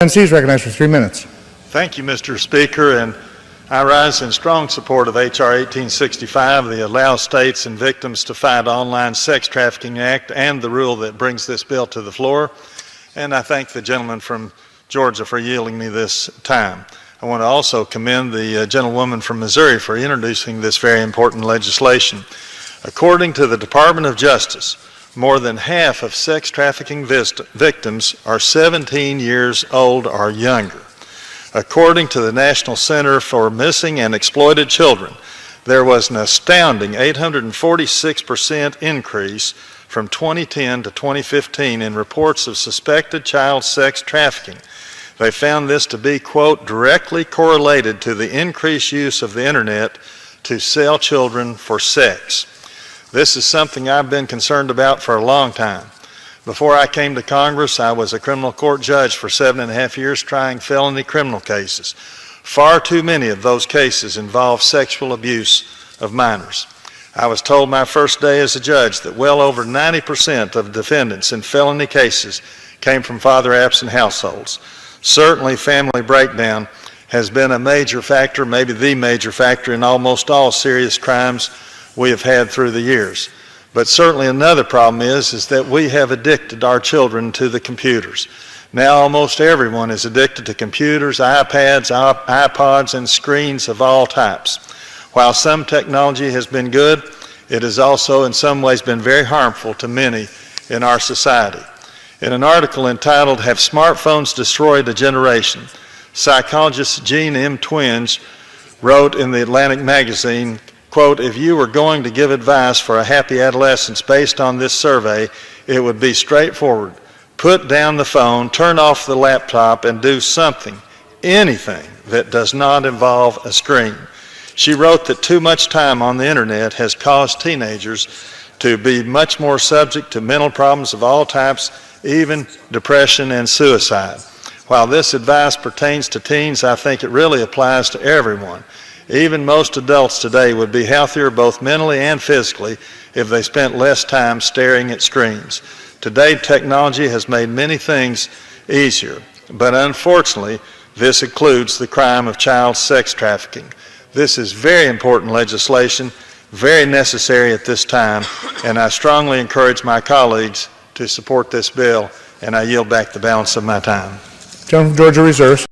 Tennessee is recognized for 3 minutes. Thank you, Mr. Speaker, and I rise in strong support of H.R. 1865, the Allow States and Victims to Fight Online Sex Trafficking Act, and the rule that brings this bill to the floor. And I thank the gentleman from Georgia for yielding me this time. I want to also commend the gentlewoman from Missouri for introducing this very important legislation. According to the Department of Justice, more than half of sex trafficking victims are 17 years old or younger. According to the National Center for Missing and Exploited Children, there was an astounding 846% increase from 2010 to 2015 in reports of suspected child sex trafficking. They found this to be, quote, directly correlated to the increased use of the internet to sell children for sex. This is something I've been concerned about for a long time. Before I came to Congress, I was a criminal court judge for 7.5 years trying felony criminal cases. Far too many of those cases involved sexual abuse of minors. I was told my first day as a judge that well over 90% of defendants in felony cases came from father-absent households. Certainly family breakdown has been a major factor, maybe the major factor in almost all serious crimes we have had through the years. But certainly another problem is that we have addicted our children to the computers. Now almost everyone is addicted to computers, iPads, iPods, and screens of all types. While some technology has been good, it has also in some ways been very harmful to many in our society. In an article entitled, "Have Smartphones Destroyed a Generation?" psychologist Jean M. Twenge wrote in the Atlantic magazine, quote, "If you were going to give advice for a happy adolescence based on this survey, it would be straightforward. Put down the phone, turn off the laptop, and do something, anything that does not involve a screen." She wrote that too much time on the internet has caused teenagers to be much more subject to mental problems of all types, even depression and suicide. While this advice pertains to teens, I think it really applies to everyone. Even most adults today would be healthier both mentally and physically if they spent less time staring at screens. Today, technology has made many things easier, but unfortunately, this includes the crime of child sex trafficking. This is very important legislation, very necessary at this time, and I strongly encourage my colleagues to support this bill, and I yield back the balance of my time. Gentleman from Georgia reserves.